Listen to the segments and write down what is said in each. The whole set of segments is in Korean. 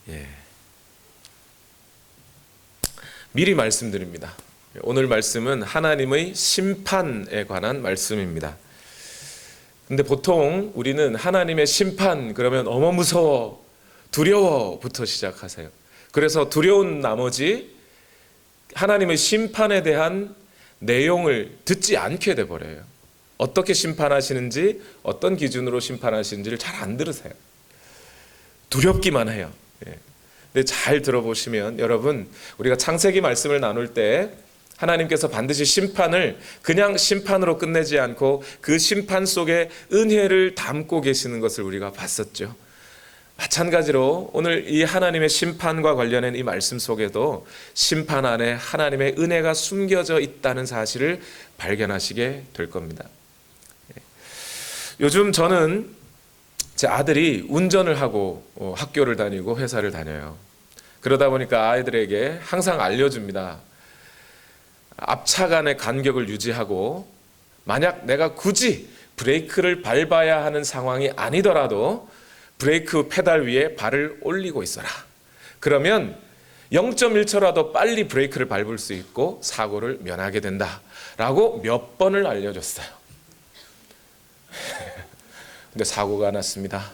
예. 미리 말씀드립니다. 오늘 말씀은 하나님의 심판에 관한 말씀입니다. 근데 보통 우리는 하나님의 심판 그러면 어머 무서워, 두려워부터 시작하세요. 그래서 두려운 나머지 하나님의 심판에 대한 내용을 듣지 않게 돼버려요. 어떻게 심판하시는지, 어떤 기준으로 심판하시는지를 잘 안 들으세요. 두렵기만 해요. 예. 근데 잘 들어보시면 여러분, 우리가 창세기 말씀을 나눌 때 하나님께서 반드시 심판을 그냥 심판으로 끝내지 않고 그 심판 속에 은혜를 담고 계시는 것을 우리가 봤었죠. 마찬가지로 오늘 이 하나님의 심판과 관련된 이 말씀 속에도 심판 안에 하나님의 은혜가 숨겨져 있다는 사실을 발견하시게 될 겁니다. 요즘 저는 제 아들이 운전을 하고 학교를 다니고 회사를 다녀요. 그러다 보니까 아이들에게 항상 알려줍니다. 앞차 간의 간격을 유지하고 만약 내가 굳이 브레이크를 밟아야 하는 상황이 아니더라도 브레이크 페달 위에 발을 올리고 있어라. 그러면 0.1초라도 빨리 브레이크를 밟을 수 있고 사고를 면하게 된다라고 몇 번을 알려줬어요. 근데 사고가 났습니다.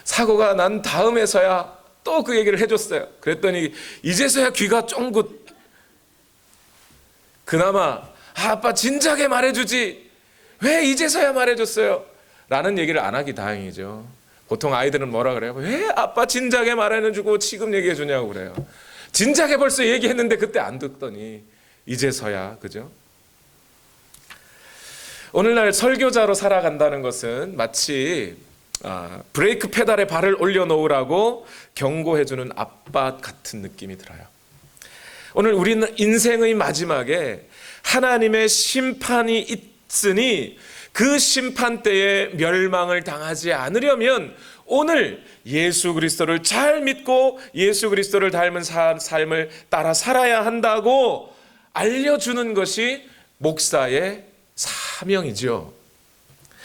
사고가 난 다음에서야 또 그 얘기를 해줬어요. 그랬더니 이제서야 귀가 쫑긋. 그나마 아빠 진작에 말해주지 왜 이제서야 말해줬어요? 라는 얘기를 안 하기 다행이죠. 보통 아이들은 뭐라 그래요? 왜 아빠 진작에 말해주고 지금 얘기해 주냐고 그래요. 진작에 벌써 얘기했는데 그때 안 듣더니 이제서야, 그죠? 오늘날 설교자로 살아간다는 것은 마치 브레이크 페달에 발을 올려놓으라고 경고해주는 아빠 같은 느낌이 들어요. 오늘 우리는 인생의 마지막에 하나님의 심판이 있으니 그 심판 때에 멸망을 당하지 않으려면 오늘 예수 그리스도를 잘 믿고 예수 그리스도를 닮은 삶을 따라 살아야 한다고 알려주는 것이 목사의 사명이죠.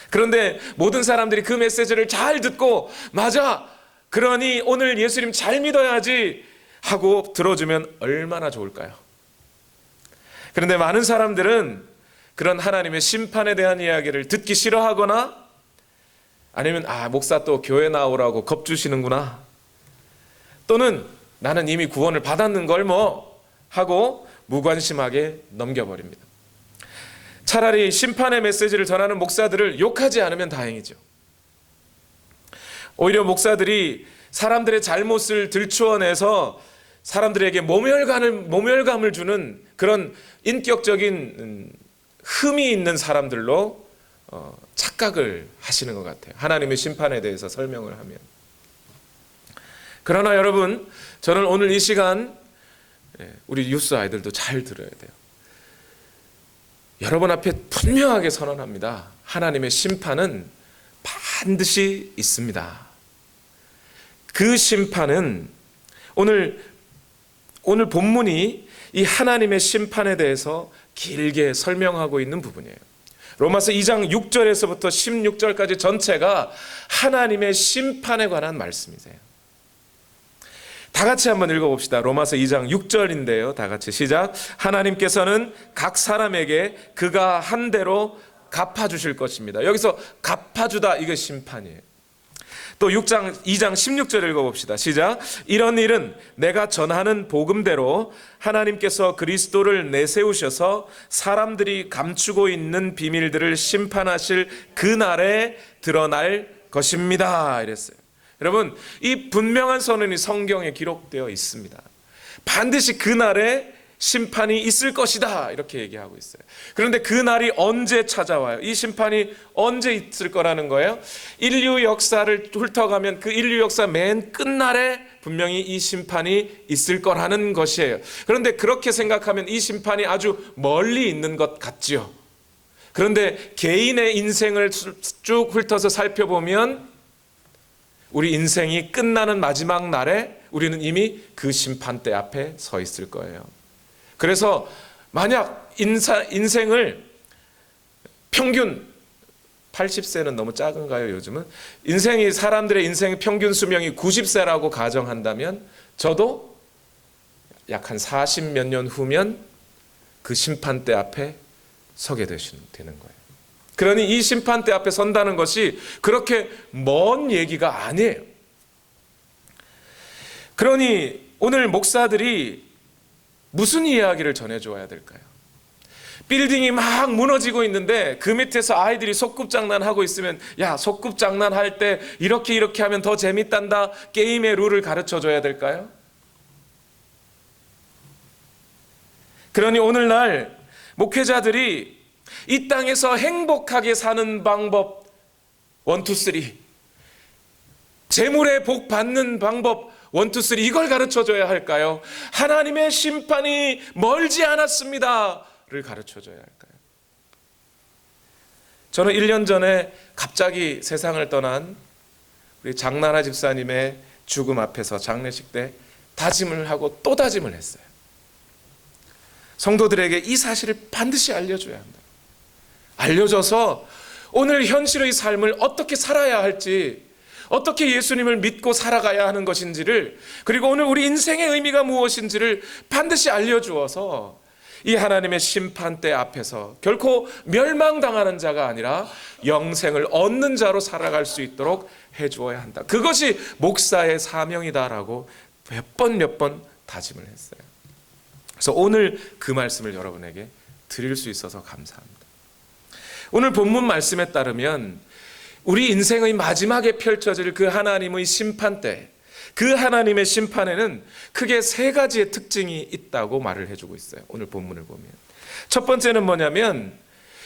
그런데 모든 사람들이 그 메시지를 잘 듣고 맞아, 그러니 오늘 예수님 잘 믿어야지 하고 들어주면 얼마나 좋을까요? 그런데 많은 사람들은 그런 하나님의 심판에 대한 이야기를 듣기 싫어하거나 아니면 목사 또 교회 나오라고 겁주시는구나, 또는 나는 이미 구원을 받았는 걸 뭐 하고 무관심하게 넘겨버립니다. 차라리 심판의 메시지를 전하는 목사들을 욕하지 않으면 다행이죠. 오히려 목사들이 사람들의 잘못을 들추어내서 사람들에게 모멸감을 주는 그런 인격적인 흠이 있는 사람들로 착각을 하시는 것 같아요. 하나님의 심판에 대해서 설명을 하면. 그러나 여러분, 저는 오늘 이 시간 우리 유스 아이들도 잘 들어야 돼요. 여러분 앞에 분명하게 선언합니다. 하나님의 심판은 반드시 있습니다. 그 심판은 오늘 본문이 이 하나님의 심판에 대해서 길게 설명하고 있는 부분이에요. 로마서 2장 6절에서부터 16절까지 전체가 하나님의 심판에 관한 말씀이세요. 다 같이 한번 읽어봅시다. 로마서 2장 6절인데요. 다 같이 시작. 하나님께서는 각 사람에게 그가 한 대로 갚아주실 것입니다. 여기서 갚아주다, 이게 심판이에요. 또 2장 16절 읽어봅시다. 시작. 이런 일은 내가 전하는 복음대로 하나님께서 그리스도를 내세우셔서 사람들이 감추고 있는 비밀들을 심판하실 그날에 드러날 것입니다. 이랬어요. 여러분, 이 분명한 선언이 성경에 기록되어 있습니다. 반드시 그날에 심판이 있을 것이다, 이렇게 얘기하고 있어요. 그런데 그 날이 언제 찾아와요? 이 심판이 언제 있을 거라는 거예요? 인류 역사를 훑어가면 그 인류 역사 맨 끝날에 분명히 이 심판이 있을 거라는 것이에요. 그런데 그렇게 생각하면 이 심판이 아주 멀리 있는 것 같죠. 그런데 개인의 인생을 쭉 훑어서 살펴보면 우리 인생이 끝나는 마지막 날에 우리는 이미 그 심판대 앞에 서 있을 거예요. 그래서 만약 인생을 평균 80세는 너무 작은가요? 요즘은 사람들의 인생 평균 수명이 90세라고 가정한다면 저도 약 한 40 몇 년 후면 그 심판대 앞에 서게 되는 거예요. 그러니 이 심판대 앞에 선다는 것이 그렇게 먼 얘기가 아니에요. 그러니 오늘 목사들이 무슨 이야기를 전해줘야 될까요? 빌딩이 막 무너지고 있는데 그 밑에서 아이들이 소꿉장난하고 있으면 야, 소꿉장난할 때 이렇게 하면 더 재밌단다, 게임의 룰을 가르쳐줘야 될까요? 그러니 오늘날 목회자들이 이 땅에서 행복하게 사는 방법 1, 2, 3, 재물의 복 받는 방법 1, 2, 3 이걸 가르쳐줘야 할까요? 하나님의 심판이 멀지 않았습니다 를 가르쳐줘야 할까요? 저는 1년 전에 갑자기 세상을 떠난 우리 장나라 집사님의 죽음 앞에서 장례식 때 다짐을 하고 또 다짐을 했어요. 성도들에게 이 사실을 반드시 알려줘야 한다. 알려줘서 오늘 현실의 삶을 어떻게 살아야 할지, 어떻게 예수님을 믿고 살아가야 하는 것인지를, 그리고 오늘 우리 인생의 의미가 무엇인지를 반드시 알려주어서 이 하나님의 심판대 앞에서 결코 멸망당하는 자가 아니라 영생을 얻는 자로 살아갈 수 있도록 해주어야 한다. 그것이 목사의 사명이다라고 몇 번 다짐을 했어요. 그래서 오늘 그 말씀을 여러분에게 드릴 수 있어서 감사합니다. 오늘 본문 말씀에 따르면 우리 인생의 마지막에 펼쳐질 그 하나님의 심판대, 그 하나님의 심판에는 크게 3가지의 특징이 있다고 말을 해주고 있어요. 오늘 본문을 보면 첫 번째는 뭐냐면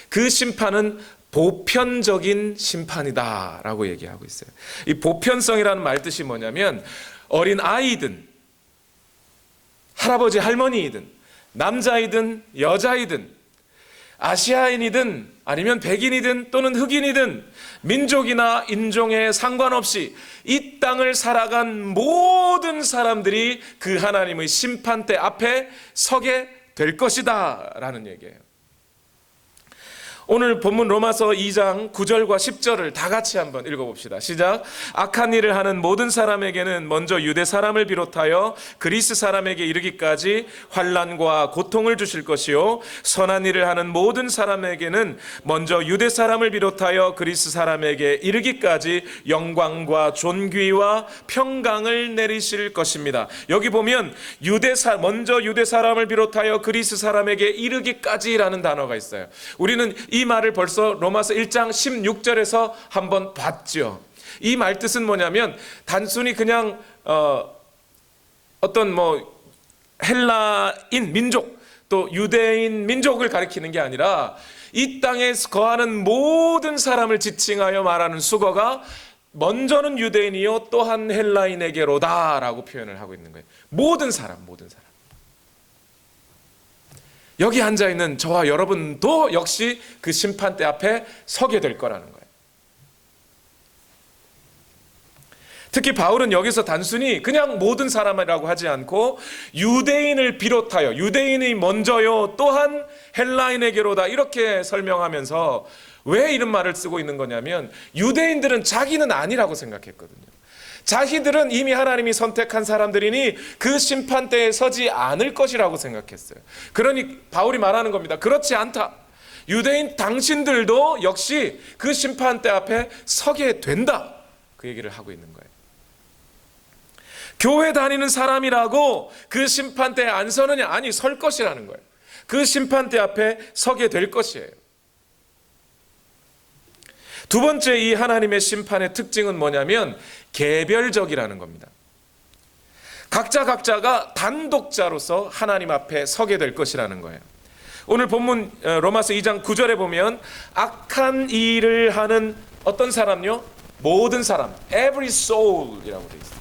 그 심판은 보편적인 심판이다 라고 얘기하고 있어요. 이 보편성이라는 말 뜻이 뭐냐면 어린 아이든 할아버지 할머니이든 남자이든 여자이든 아시아인이든 아니면 백인이든 또는 흑인이든 민족이나 인종에 상관없이 이 땅을 살아간 모든 사람들이 그 하나님의 심판대 앞에 서게 될 것이다 라는 얘기예요. 오늘 본문 로마서 2장 9절과 10절을 다 같이 한번 읽어봅시다. 시작. 악한 일을 하는 모든 사람에게는 먼저 유대 사람을 비롯하여 그리스 사람에게 이르기까지 환난과 고통을 주실 것이요, 선한 일을 하는 모든 사람에게는 먼저 유대 사람을 비롯하여 그리스 사람에게 이르기까지 영광과 존귀와 평강을 내리실 것입니다. 여기 보면 먼저 유대 사람을 비롯하여 그리스 사람에게 이르기까지라는 단어가 있어요. 우리는 이 말을 벌써 로마서 1장 16절에서 한번 봤죠. 이 말 뜻은 뭐냐면 단순히 그냥 어떤 헬라인 민족 또 유대인 민족을 가리키는 게 아니라 이 땅에 거하는 모든 사람을 지칭하여 말하는 수거가 먼저는 유대인이요 또한 헬라인에게로다 라고 표현을 하고 있는 거예요. 모든 사람. 여기 앉아있는 저와 여러분도 역시 그 심판대 앞에 서게 될 거라는 거예요. 특히 바울은 여기서 단순히 그냥 모든 사람이라고 하지 않고 유대인을 비롯하여 유대인이 먼저요 또한 헬라인에게로다 이렇게 설명하면서 왜 이런 말을 쓰고 있는 거냐면 유대인들은 자기는 아니라고 생각했거든요. 자기들은 이미 하나님이 선택한 사람들이니 그 심판대에 서지 않을 것이라고 생각했어요. 그러니 바울이 말하는 겁니다. 그렇지 않다. 유대인 당신들도 역시 그 심판대 앞에 서게 된다. 그 얘기를 하고 있는 거예요. 교회 다니는 사람이라고 그 심판대에 안 서느냐? 아니, 설 것이라는 거예요. 그 심판대 앞에 서게 될 것이에요. 두 번째 이 하나님의 심판의 특징은 뭐냐면 개별적이라는 겁니다. 각자가 단독자로서 하나님 앞에 서게 될 것이라는 거예요. 오늘 본문 로마서 2장 9절에 보면 악한 일을 하는 어떤 사람요? 모든 사람, every soul이라고 되어 있어요.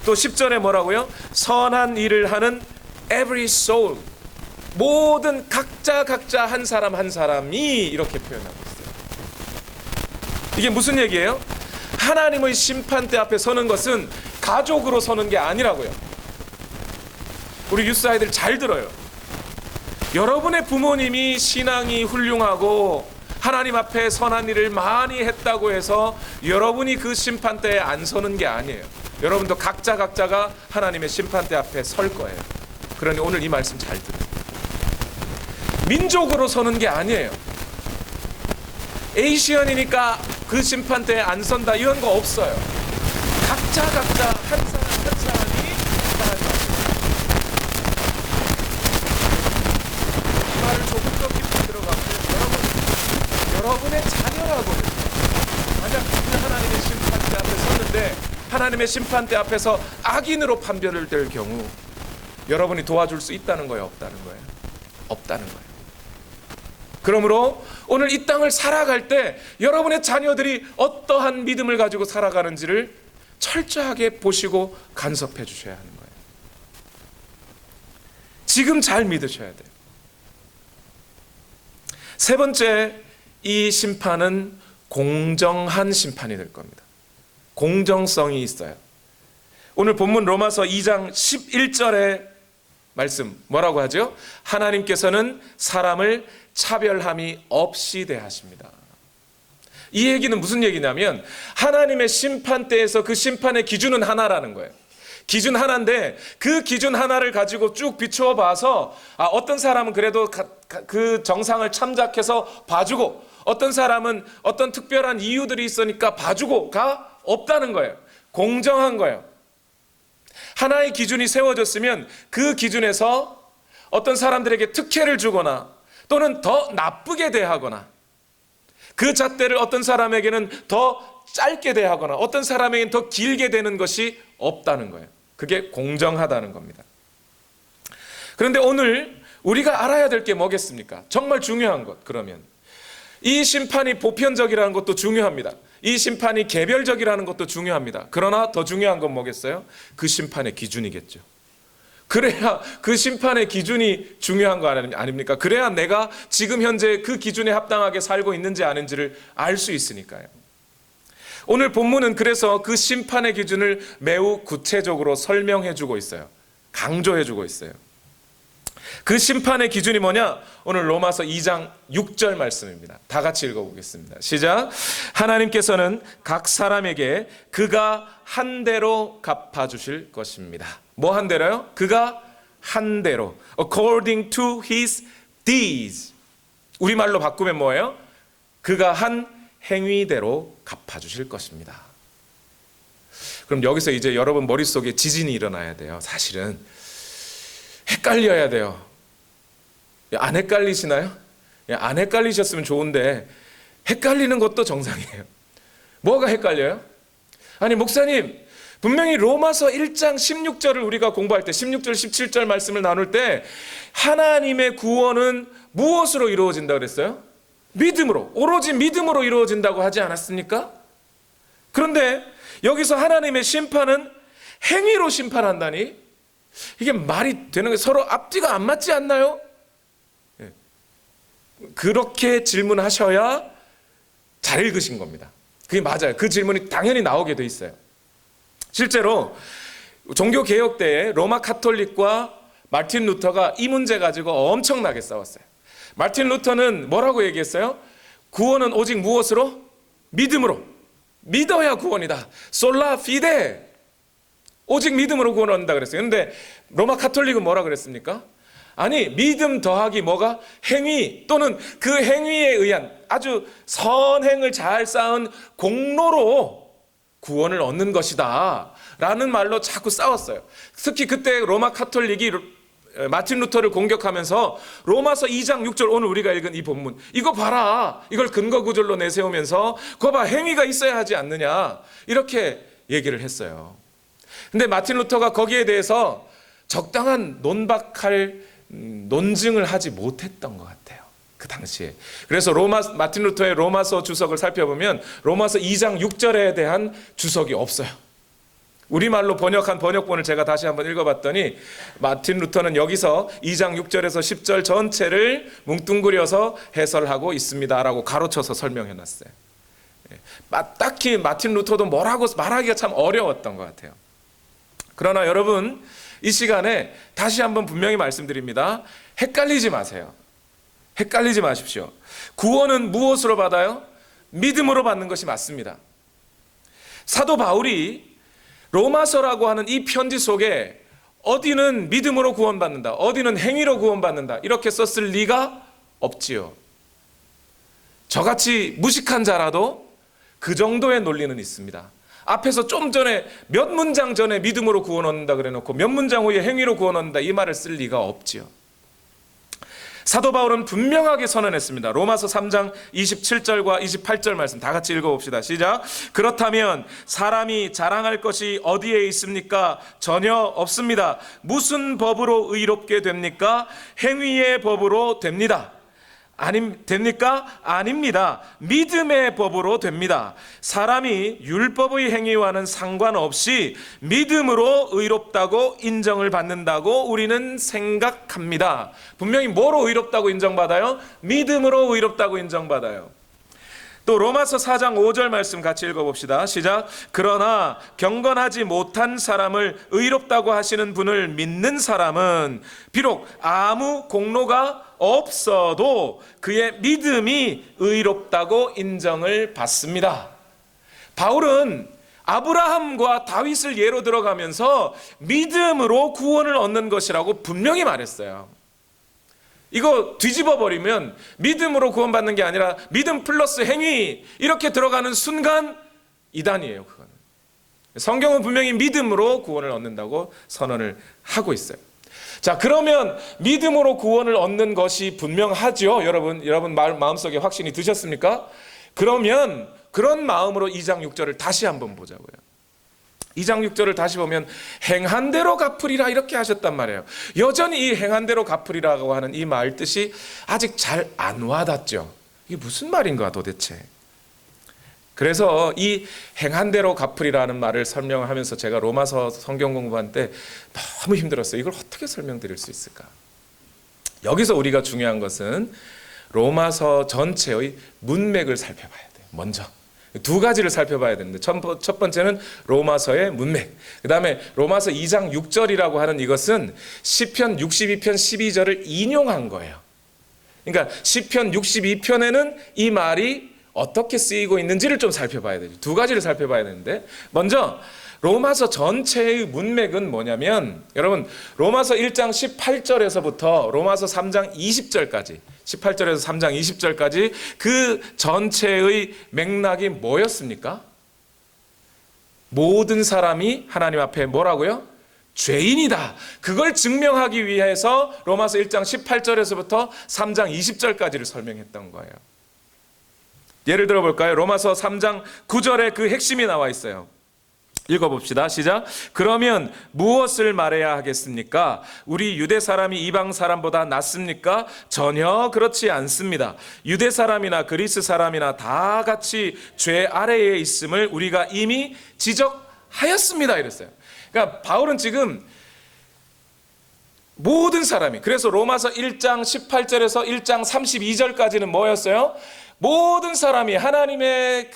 또 10절에 뭐라고요? 선한 일을 하는 every soul, 모든 각자 한 사람 한 사람이 이렇게 표현하고 있어요. 이게 무슨 얘기예요? 하나님의 심판대 앞에 서는 것은 가족으로 서는 게 아니라고요. 우리 유스 아이들 잘 들어요. 여러분의 부모님이 신앙이 훌륭하고 하나님 앞에 선한 일을 많이 했다고 해서 여러분이 그 심판대에 안 서는 게 아니에요. 여러분도 각자가 하나님의 심판대 앞에 설 거예요. 그러니 오늘 이 말씀 잘 들으세요. 민족으로 서는 게 아니에요. 에이시언이니까 그 심판대에 안 선다 이런 거 없어요. 각자 한 사람 한 사람이 하나님 앞에 이 말을 조금 더 깊이 들어가면 여러분의 자녀라고요. 만약 하나님의 심판대 앞에 섰는데 하나님의 심판대 앞에서 악인으로 판별될 경우 여러분이 도와줄 수 있다는 거예요, 없다는 거예요? 없다는 거예요. 그러므로 오늘 이 땅을 살아갈 때 여러분의 자녀들이 어떠한 믿음을 가지고 살아가는지를 철저하게 보시고 간섭해 주셔야 하는 거예요. 지금 잘 믿으셔야 돼요. 세 번째, 이 심판은 공정한 심판이 될 겁니다. 공정성이 있어요. 오늘 본문 로마서 2장 11절에 말씀 뭐라고 하죠? 하나님께서는 사람을 차별함이 없이 대하십니다. 이 얘기는 무슨 얘기냐면 하나님의 심판대에서 그 심판의 기준은 하나라는 거예요. 기준 하나인데 그 기준 하나를 가지고 쭉 비추어 봐서 어떤 사람은 그래도 그 정상을 참작해서 봐주고 어떤 사람은 어떤 특별한 이유들이 있으니까 봐주고가 없다는 거예요. 공정한 거예요. 하나의 기준이 세워졌으면 그 기준에서 어떤 사람들에게 특혜를 주거나 또는 더 나쁘게 대하거나 그 잣대를 어떤 사람에게는 더 짧게 대하거나 어떤 사람에게는 더 길게 대는 것이 없다는 거예요. 그게 공정하다는 겁니다. 그런데 오늘 우리가 알아야 될 게 뭐겠습니까? 정말 중요한 것. 그러면 이 심판이 보편적이라는 것도 중요합니다. 이 심판이 개별적이라는 것도 중요합니다. 그러나 더 중요한 건 뭐겠어요? 그 심판의 기준이겠죠. 그래야 그 심판의 기준이 중요한 거 아닙니까? 그래야 내가 지금 현재 그 기준에 합당하게 살고 있는지 아닌지를 알 수 있으니까요. 오늘 본문은 그래서 그 심판의 기준을 매우 구체적으로 설명해 주고 있어요. 강조해 주고 있어요. 그 심판의 기준이 뭐냐? 오늘 로마서 2장 6절 말씀입니다. 다 같이 읽어보겠습니다. 시작. 하나님께서는 각 사람에게 그가 한 대로 갚아주실 것입니다. 뭐 한 대로요? 그가 한 대로. According to his deeds. 우리말로 바꾸면 뭐예요? 그가 한 행위대로 갚아주실 것입니다. 그럼 여기서 이제 여러분 머릿속에 지진이 일어나야 돼요. 사실은 헷갈려야 돼요. 안 헷갈리시나요? 안 헷갈리셨으면 좋은데 헷갈리는 것도 정상이에요. 뭐가 헷갈려요? 아니 목사님, 분명히 로마서 1장 16절을 우리가 공부할 때 16절 17절 말씀을 나눌 때 하나님의 구원은 무엇으로 이루어진다고 그랬어요? 믿음으로, 오로지 믿음으로 이루어진다고 하지 않았습니까? 그런데 여기서 하나님의 심판은 행위로 심판한다니 이게 말이 되는 게 서로 앞뒤가 안 맞지 않나요? 그렇게 질문하셔야 잘 읽으신 겁니다. 그게 맞아요. 그 질문이 당연히 나오게 돼 있어요. 실제로 종교개혁 때에 로마 카톨릭과 마틴 루터가 이 문제 가지고 엄청나게 싸웠어요. 마틴 루터는 뭐라고 얘기했어요? 구원은 오직 무엇으로? 믿음으로. 믿어야 구원이다. 솔라 피데. 오직 믿음으로 구원을 얻는다 그랬어요. 그런데 로마 카톨릭은 뭐라 그랬습니까? 아니, 믿음 더하기 뭐가? 행위 또는 그 행위에 의한 아주 선행을 잘 쌓은 공로로 구원을 얻는 것이다 라는 말로 자꾸 싸웠어요. 특히 그때 로마 카톨릭이 마틴 루터를 공격하면서 로마서 2장 6절 오늘 우리가 읽은 이 본문 이거 봐라, 이걸 근거 구절로 내세우면서 그거 봐, 행위가 있어야 하지 않느냐 이렇게 얘기를 했어요. 근데 마틴 루터가 거기에 대해서 적당한 논박할 논증을 하지 못했던 것 같아요, 그 당시에. 그래서 마틴 루터의 로마서 주석을 살펴보면 로마서 2장 6절에 대한 주석이 없어요. 우리말로 번역한 번역본을 제가 다시 한번 읽어봤더니 마틴 루터는 여기서 2장 6절에서 10절 전체를 뭉뚱그려서 해설하고 있습니다라고 가로쳐서 설명해놨어요. 딱히 마틴 루터도 뭐라고 말하기가 참 어려웠던 것 같아요. 그러나 여러분, 이 시간에 다시 한번 분명히 말씀드립니다. 헷갈리지 마세요. 헷갈리지 마십시오. 구원은 무엇으로 받아요? 믿음으로 받는 것이 맞습니다. 사도 바울이 로마서라고 하는 이 편지 속에 어디는 믿음으로 구원받는다, 어디는 행위로 구원받는다 이렇게 썼을 리가 없지요. 저같이 무식한 자라도 그 정도의 논리는 있습니다. 앞에서 좀 전에 몇 문장 전에 믿음으로 구원 얻는다 그래놓고 몇 문장 후에 행위로 구원 얻는다 이 말을 쓸 리가 없지요. 사도 바울은 분명하게 선언했습니다. 로마서 3장 27절과 28절 말씀 다 같이 읽어봅시다. 시작. 그렇다면 사람이 자랑할 것이 어디에 있습니까? 전혀 없습니다. 무슨 법으로 의롭게 됩니까? 행위의 법으로 됩니다. 됩니까? 아닙니다. 믿음의 법으로 됩니다. 사람이 율법의 행위와는 상관없이 믿음으로 의롭다고 인정을 받는다고 우리는 생각합니다. 분명히 뭐로 의롭다고 인정받아요? 믿음으로 의롭다고 인정받아요. 또 로마서 4장 5절 말씀 같이 읽어봅시다. 시작. 그러나 경건하지 못한 사람을 의롭다고 하시는 분을 믿는 사람은 비록 아무 공로가 없어도 그의 믿음이 의롭다고 인정을 받습니다. 바울은 아브라함과 다윗을 예로 들어가면서 믿음으로 구원을 얻는 것이라고 분명히 말했어요. 이거 뒤집어 버리면 믿음으로 구원받는 게 아니라 믿음 플러스 행위 이렇게 들어가는 순간 이단이에요. 그거는. 성경은 분명히 믿음으로 구원을 얻는다고 선언을 하고 있어요. 자, 그러면 믿음으로 구원을 얻는 것이 분명하죠. 여러분 마음속에 확신이 드셨습니까? 그러면 그런 마음으로 2장 6절을 다시 한번 보자고요. 2장 6절을 다시 보면 행한 대로 갚으리라 이렇게 하셨단 말이에요. 여전히 이 행한 대로 갚으리라고 하는 이 말 뜻이 아직 잘 안 와닿죠. 이게 무슨 말인가 도대체. 그래서 이 행한 대로 갚으리라는 말을 설명하면서 제가 로마서 성경 공부할 때 너무 힘들었어요. 이걸 어떻게 설명드릴 수 있을까? 여기서 우리가 중요한 것은 로마서 전체의 문맥을 살펴봐야 돼요. 먼저 두 가지를 살펴봐야 되는데 첫 번째는 로마서의 문맥, 그 다음에 로마서 2장 6절이라고 하는 이것은 시편 62편 12절을 인용한 거예요. 그러니까 시편 62편에는 이 말이 어떻게 쓰이고 있는지를 좀 살펴봐야 되죠. 두 가지를 살펴봐야 되는데 먼저 로마서 전체의 문맥은 뭐냐면 여러분 로마서 1장 18절에서부터 로마서 3장 20절까지 18절에서 3장 20절까지 그 전체의 맥락이 뭐였습니까? 모든 사람이 하나님 앞에 뭐라고요? 죄인이다. 그걸 증명하기 위해서 로마서 1장 18절에서부터 3장 20절까지를 설명했던 거예요. 예를 들어 볼까요? 로마서 3장 9절에 그 핵심이 나와 있어요. 읽어봅시다. 시작. 그러면 무엇을 말해야 하겠습니까? 우리 유대 사람이 이방 사람보다 낫습니까? 전혀 그렇지 않습니다. 유대 사람이나 그리스 사람이나 다 같이 죄 아래에 있음을 우리가 이미 지적하였습니다. 이랬어요. 그러니까 바울은 지금 모든 사람이, 그래서 로마서 1장 18절에서 1장 32절까지는 뭐였어요? 모든 사람이 하나님의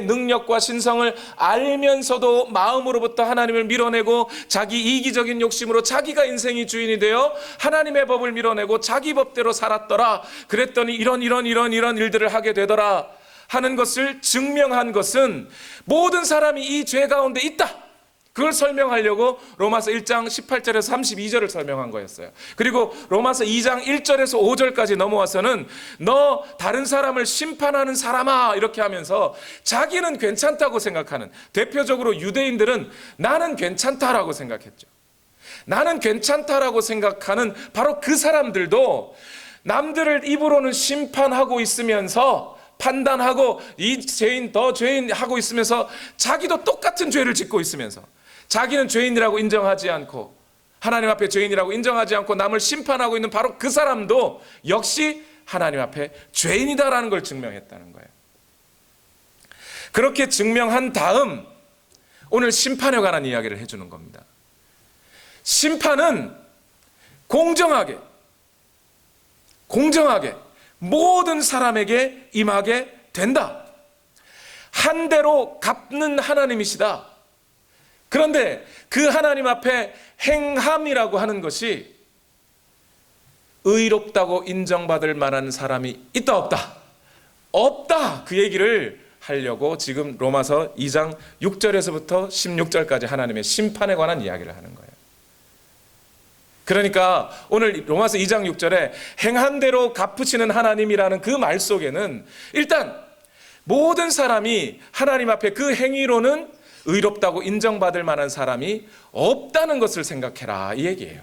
능력과 신성을 알면서도 마음으로부터 하나님을 밀어내고 자기 이기적인 욕심으로 자기가 인생이 주인이 되어 하나님의 법을 밀어내고 자기 법대로 살았더라. 그랬더니 이런 일들을 하게 되더라 하는 것을 증명한 것은 모든 사람이 이 죄 가운데 있다. 그걸 설명하려고 로마서 1장 18절에서 32절을 설명한 거였어요. 그리고 로마서 2장 1절에서 5절까지 넘어와서는 너 다른 사람을 심판하는 사람아 이렇게 하면서 자기는 괜찮다고 생각하는, 대표적으로 유대인들은 나는 괜찮다라고 생각했죠. 나는 괜찮다라고 생각하는 바로 그 사람들도 남들을 입으로는 심판하고 있으면서 판단하고 이 죄인 더 죄인 하고 있으면서 자기도 똑같은 죄를 짓고 있으면서 자기는 죄인이라고 인정하지 않고 하나님 앞에 죄인이라고 인정하지 않고 남을 심판하고 있는 바로 그 사람도 역시 하나님 앞에 죄인이다라는 걸 증명했다는 거예요. 그렇게 증명한 다음 오늘 심판에 관한 이야기를 해주는 겁니다. 심판은 공정하게 모든 사람에게 임하게 된다. 한 대로 갚는 하나님이시다. 그런데 그 하나님 앞에 행함이라고 하는 것이 의롭다고 인정받을 만한 사람이 있다 없다? 없다. 그 얘기를 하려고 지금 로마서 2장 6절에서부터 16절까지 하나님의 심판에 관한 이야기를 하는 거예요. 그러니까 오늘 로마서 2장 6절에 행한 대로 갚으시는 하나님이라는 그 말 속에는 일단 모든 사람이 하나님 앞에 그 행위로는 의롭다고 인정받을 만한 사람이 없다는 것을 생각해라, 이 얘기예요.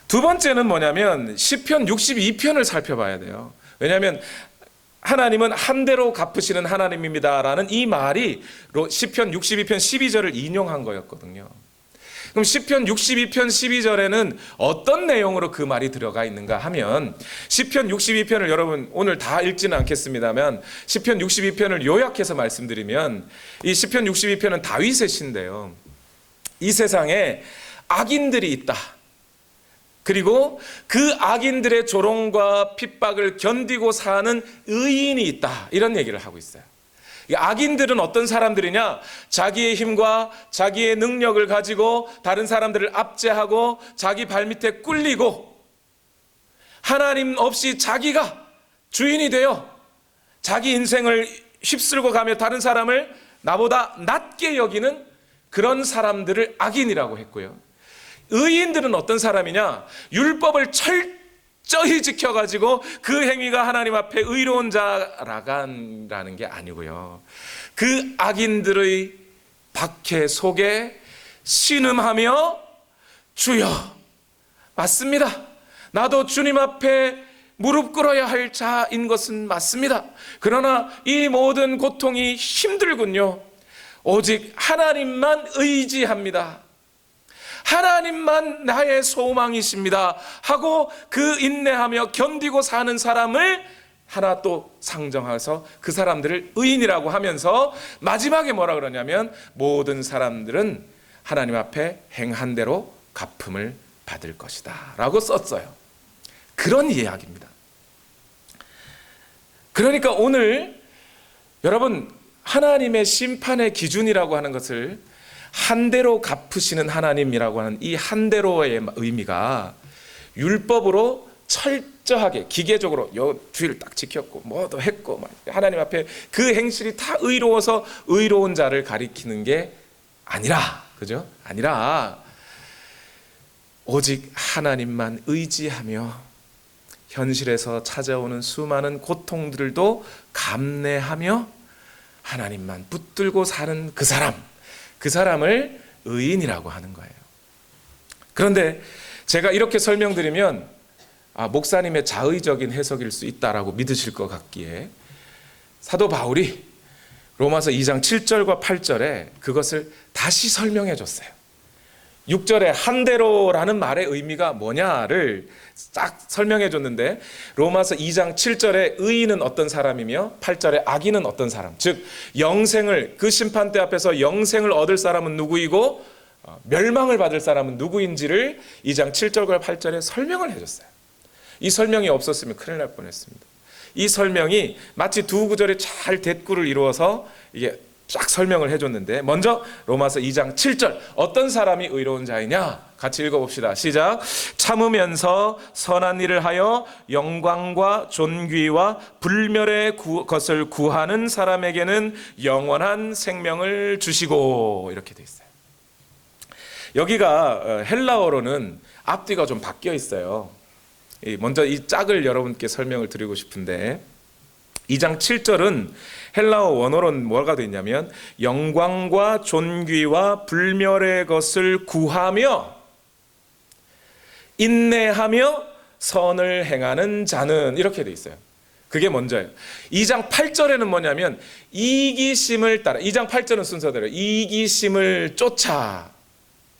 두 번째는 뭐냐면 시편 62편을 살펴봐야 돼요. 왜냐하면 하나님은 한 대로 갚으시는 하나님입니다라는 이 말이 시편 62편 12절을 인용한 거였거든요. 그럼 시편 62편 12절에는 어떤 내용으로 그 말이 들어가 있는가 하면, 시편 62편을 여러분 오늘 다 읽지는 않겠습니다만 시편 62편을 요약해서 말씀드리면, 이 시편 62편은 다윗의 시인데요, 이 세상에 악인들이 있다, 그리고 그 악인들의 조롱과 핍박을 견디고 사는 의인이 있다, 이런 얘기를 하고 있어요. 악인들은 어떤 사람들이냐? 자기의 힘과 자기의 능력을 가지고 다른 사람들을 압제하고 자기 발밑에 꿀리고 하나님 없이 자기가 주인이 되어 자기 인생을 휩쓸고 가며 다른 사람을 나보다 낮게 여기는 그런 사람들을 악인이라고 했고요. 의인들은 어떤 사람이냐? 율법을 철저히 지켜가지고 그 행위가 하나님 앞에 의로운 자라간다는 게 아니고요, 그 악인들의 박해 속에 신음하며 주여, 맞습니다, 나도 주님 앞에 무릎 꿇어야 할 자인 것은 맞습니다. 그러나 이 모든 고통이 힘들군요. 오직 하나님만 의지합니다. 하나님만 나의 소망이십니다 하고 그 인내하며 견디고 사는 사람을 하나 또 상정해서 그 사람들을 의인이라고 하면서 마지막에 뭐라 그러냐면, 모든 사람들은 하나님 앞에 행한 대로 갚음을 받을 것이다 라고 썼어요. 그런 이야기입니다. 그러니까 오늘 여러분, 하나님의 심판의 기준이라고 하는 것을 한 대로 갚으시는 하나님이라고 하는 이 한 대로의 의미가 율법으로 철저하게 기계적으로 요 주의를 딱 지켰고 뭐도 했고 하나님 앞에 그 행실이 다 의로워서 의로운 자를 가리키는 게 아니라, 그죠? 아니라 오직 하나님만 의지하며 현실에서 찾아오는 수많은 고통들도 감내하며 하나님만 붙들고 사는 그 사람을 의인이라고 하는 거예요. 그런데 제가 이렇게 설명드리면 목사님의 자의적인 해석일 수 있다라고 믿으실 것 같기에 사도 바울이 로마서 2장 7절과 8절에 그것을 다시 설명해 줬어요. 6절에 한 대로라는 말의 의미가 뭐냐를 딱 설명해 줬는데, 로마서 2장 7절에 의인은 어떤 사람이며 8절에 악인은 어떤 사람, 즉 영생을, 그 심판대 앞에서 영생을 얻을 사람은 누구이고 멸망을 받을 사람은 누구인지를 2장 7절과 8절에 설명을 해줬어요. 이 설명이 없었으면 큰일 날 뻔했습니다. 이 설명이 마치 두 구절의 잘 대꾸를 이루어서 이게 쫙 설명을 해줬는데, 먼저 로마서 2장 7절, 어떤 사람이 의로운 자이냐? 같이 읽어봅시다. 시작. 참으면서 선한 일을 하여 영광과 존귀와 불멸의 것을 구하는 사람에게는 영원한 생명을 주시고, 이렇게 돼 있어요. 여기가 헬라어로는 앞뒤가 좀 바뀌어 있어요. 먼저 이 짝을 여러분께 설명을 드리고 싶은데, 2장 7절은 헬라어 원어로는 뭐가 되어 있냐면, 영광과 존귀와 불멸의 것을 구하며 인내하며 선을 행하는 자는, 이렇게 되어 있어요. 그게 먼저예요. 2장 8절에는 뭐냐면 이기심을 따라, 2장 8절은 순서대로 이기심을 쫓아,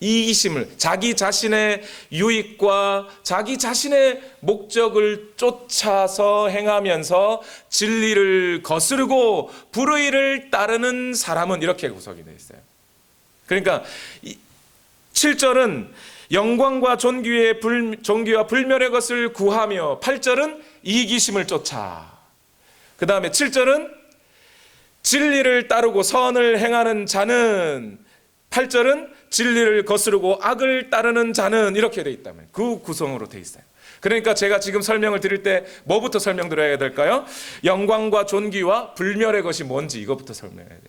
이기심을, 자기 자신의 유익과 자기 자신의 목적을 쫓아서 행하면서 진리를 거스르고 불의를 따르는 사람은, 이렇게 구성이 되어 있어요. 그러니까 7절은 영광과 존귀와 불멸의 것을 구하며, 8절은 이기심을 쫓아, 그 다음에 7절은 진리를 따르고 선을 행하는 자는, 8절은 진리를 거스르고 악을 따르는 자는 이렇게 돼 있다면 그 구성으로 돼 있어요. 그러니까 제가 지금 설명을 드릴 때 뭐부터 설명드려야 될까요? 영광과 존귀와 불멸의 것이 뭔지 이것부터 설명해야 돼요.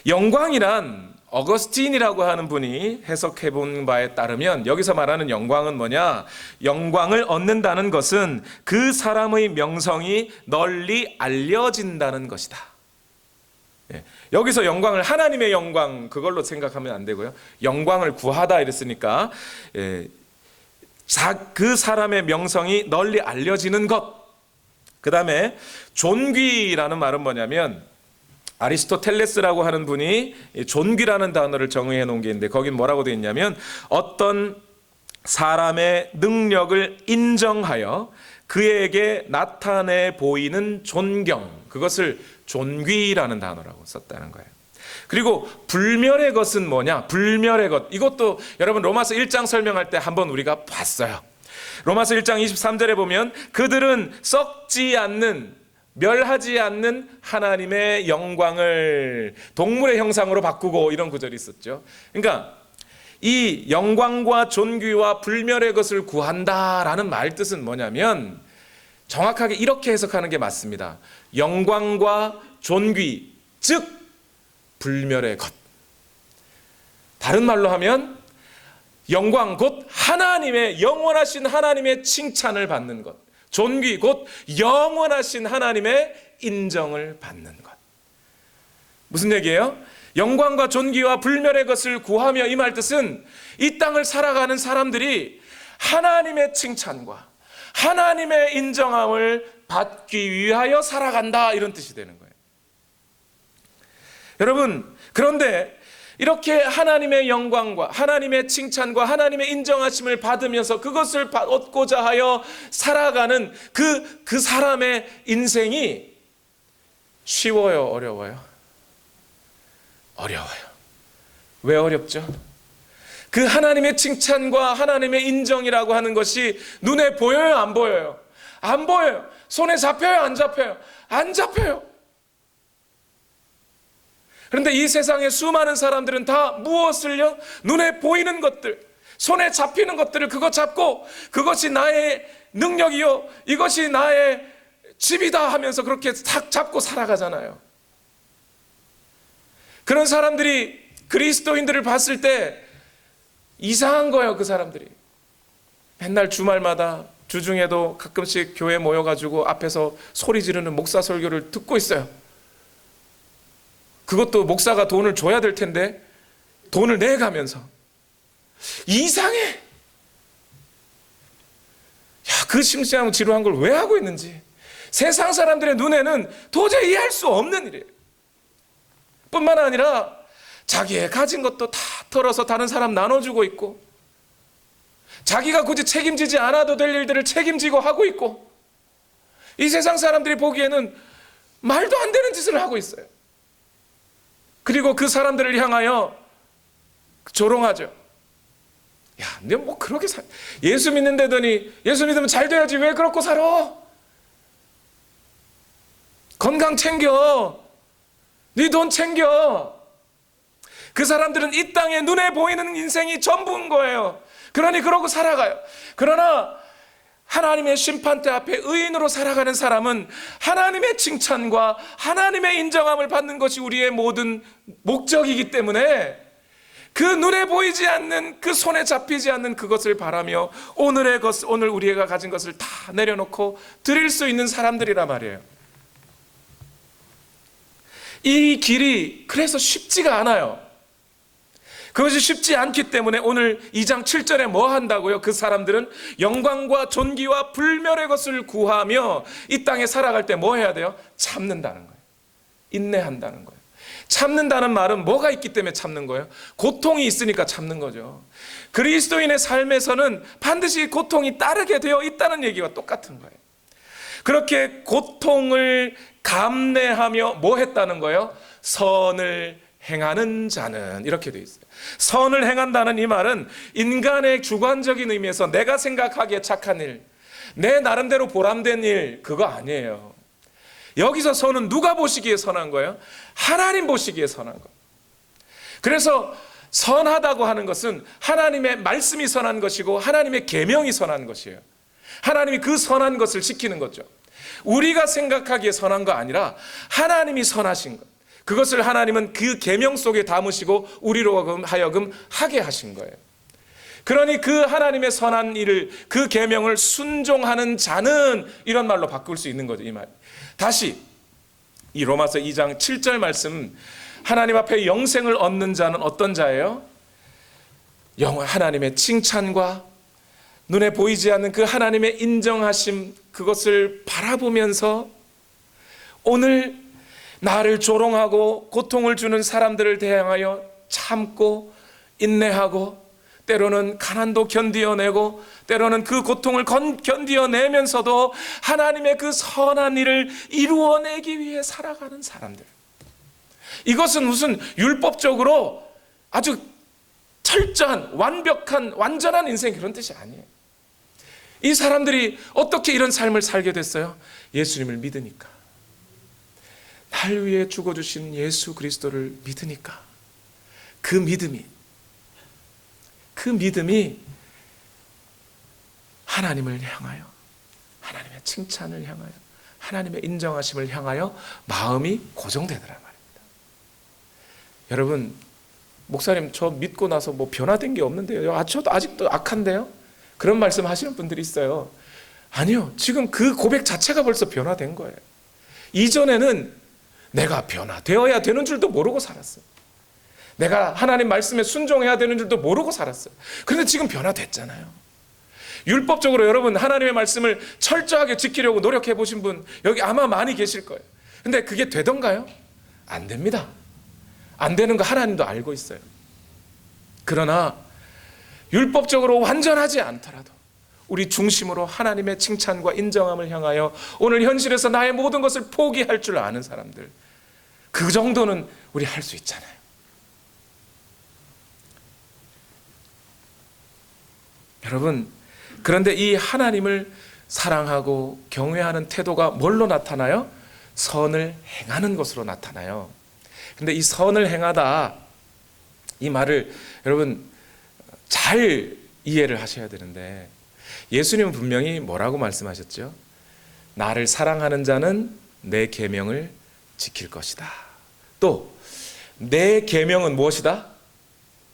영광이란 어거스틴이라고 하는 분이 해석해 본 바에 따르면 여기서 말하는 영광은 뭐냐? 영광을 얻는다는 것은 그 사람의 명성이 널리 알려진다는 것이다. 여기서 영광을 하나님의 영광 그걸로 생각하면 안 되고요. 영광을 구하다 이랬으니까 그 사람의 명성이 널리 알려지는 것. 그 다음에 존귀라는 말은 뭐냐면 아리스토텔레스라고 하는 분이 존귀라는 단어를 정의해 놓은 게 있는데 거긴 뭐라고 되어 있냐면 어떤 사람의 능력을 인정하여 그에게 나타내 보이는 존경, 그것을 존귀라는 단어라고 썼다는 거예요. 그리고 불멸의 것은 뭐냐? 불멸의 것, 이것도 여러분 로마서 1장 설명할 때 한번 우리가 봤어요. 로마서 1장 23절에 보면 그들은 썩지 않는, 멸하지 않는 하나님의 영광을 동물의 형상으로 바꾸고, 이런 구절이 있었죠. 그러니까 이 영광과 존귀와 불멸의 것을 구한다라는 말 뜻은 뭐냐면 정확하게 이렇게 해석하는 게 맞습니다. 영광과 존귀, 즉 불멸의 것. 다른 말로 하면 영광 곧 하나님의, 영원하신 하나님의 칭찬을 받는 것, 존귀 곧 영원하신 하나님의 인정을 받는 것. 무슨 얘기예요? 영광과 존귀와 불멸의 것을 구하며, 이 말 뜻은 이 땅을 살아가는 사람들이 하나님의 칭찬과 하나님의 인정함을 받기 위하여 살아간다, 이런 뜻이 되는 거예요. 여러분, 그런데 이렇게 하나님의 영광과 하나님의 칭찬과 하나님의 인정하심을 받으면서 그것을 얻고자 하여 살아가는 그 사람의 인생이 쉬워요, 어려워요? 어려워요. 왜 어렵죠? 그 하나님의 칭찬과 하나님의 인정이라고 하는 것이 눈에 보여요, 안 보여요? 안 보여요. 손에 잡혀요, 안 잡혀요? 안 잡혀요. 그런데 이 세상의 수많은 사람들은 다 무엇을요? 눈에 보이는 것들, 손에 잡히는 것들을 그거 잡고 그것이 나의 능력이요, 이것이 나의 집이다 하면서 그렇게 탁 잡고 살아가잖아요. 그런 사람들이 그리스도인들을 봤을 때 이상한 거예요. 그 사람들이 맨날 주말마다, 주중에도 가끔씩 교회 모여가지고 앞에서 소리 지르는 목사 설교를 듣고 있어요. 그것도 목사가 돈을 줘야 될 텐데 돈을 내가면서 이상해. 야, 그 심심하고 지루한 걸 왜 하고 있는지 세상 사람들의 눈에는 도저히 이해할 수 없는 일이에요. 뿐만 아니라 자기의 가진 것도 다 털어서 다른 사람 나눠주고 있고, 자기가 굳이 책임지지 않아도 될 일들을 책임지고 하고 있고, 이 세상 사람들이 보기에는 말도 안 되는 짓을 하고 있어요. 그리고 그 사람들을 향하여 조롱하죠. 야, 너 뭐 그렇게 예수 믿는다더니, 예수 믿으면 잘 돼야지 왜 그렇고 살아? 건강 챙겨, 네 돈 챙겨. 그 사람들은 이 땅에 눈에 보이는 인생이 전부인 거예요. 그러니 그러고 살아가요. 그러나 하나님의 심판대 앞에 의인으로 살아가는 사람은 하나님의 칭찬과 하나님의 인정함을 받는 것이 우리의 모든 목적이기 때문에 그 눈에 보이지 않는, 그 손에 잡히지 않는 그것을 바라며 오늘 우리가 가진 것을 다 내려놓고 드릴 수 있는 사람들이란 말이에요. 이 길이 그래서 쉽지가 않아요. 그것이 쉽지 않기 때문에 오늘 2장 7절에 뭐 한다고요? 그 사람들은 영광과 존귀와 불멸의 것을 구하며 이 땅에 살아갈 때 뭐 해야 돼요? 참는다는 거예요. 인내한다는 거예요. 참는다는 말은 뭐가 있기 때문에 참는 거예요? 고통이 있으니까 참는 거죠. 그리스도인의 삶에서는 반드시 고통이 따르게 되어 있다는 얘기와 똑같은 거예요. 그렇게 고통을 감내하며 뭐 했다는 거예요? 선을 행하는 자는, 이렇게 되어 있어요. 선을 행한다는 이 말은 인간의 주관적인 의미에서 내가 생각하기에 착한 일, 내 나름대로 보람된 일, 그거 아니에요. 여기서 선은 누가 보시기에 선한 거예요? 하나님 보시기에 선한 거예요. 그래서 선하다고 하는 것은 하나님의 말씀이 선한 것이고 하나님의 계명이 선한 것이에요. 하나님이 그 선한 것을 지키는 거죠. 우리가 생각하기에 선한 거 아니라 하나님이 선하신 것, 그것을 하나님은 그 계명 속에 담으시고 우리로 하여금 하게 하신 거예요. 그러니 그 하나님의 선한 일을, 그 계명을 순종하는 자는, 이런 말로 바꿀 수 있는 거죠. 이 말. 다시 이 로마서 2장 7절 말씀, 하나님 앞에 영생을 얻는 자는 어떤 자예요? 하나님의 칭찬과 눈에 보이지 않는 그 하나님의 인정하심, 그것을 바라보면서 오늘 나를 조롱하고 고통을 주는 사람들을 대항하여 참고 인내하고, 때로는 가난도 견디어내고 때로는 그 고통을 견디어내면서도 하나님의 그 선한 일을 이루어내기 위해 살아가는 사람들, 이것은 무슨 율법적으로 아주 철저한 완벽한 완전한 인생, 그런 뜻이 아니에요. 이 사람들이 어떻게 이런 삶을 살게 됐어요? 예수님을 믿으니까, 날 위해 죽어주신 예수 그리스도를 믿으니까. 그 믿음이 하나님을 향하여, 하나님의 칭찬을 향하여, 하나님의 인정하심을 향하여 마음이 고정되더란 말입니다. 여러분, 목사님 저 믿고 나서 뭐 변화된 게 없는데요, 저도 아직도 악한데요, 그런 말씀 하시는 분들이 있어요. 아니요, 지금 그 고백 자체가 벌써 변화된 거예요. 이전에는 내가 변화되어야 되는 줄도 모르고 살았어요. 내가 하나님 말씀에 순종해야 되는 줄도 모르고 살았어요. 그런데 지금 변화됐잖아요. 율법적으로 여러분 하나님의 말씀을 철저하게 지키려고 노력해 보신 분 여기 아마 많이 계실 거예요. 근데 그게 되던가요? 안 됩니다. 안 되는 거 하나님도 알고 있어요. 그러나 율법적으로 완전하지 않더라도 우리 중심으로 하나님의 칭찬과 인정함을 향하여 오늘 현실에서 나의 모든 것을 포기할 줄 아는 사람들, 그 정도는 우리 할 수 있잖아요. 여러분, 그런데 이 하나님을 사랑하고 경외하는 태도가 뭘로 나타나요? 선을 행하는 것으로 나타나요. 근데 이 선을 행하다, 이 말을 여러분 잘 이해를 하셔야 되는데, 예수님은 분명히 뭐라고 말씀하셨죠? 나를 사랑하는 자는 내 계명을 지킬 것이다. 또 내 계명은 무엇이다?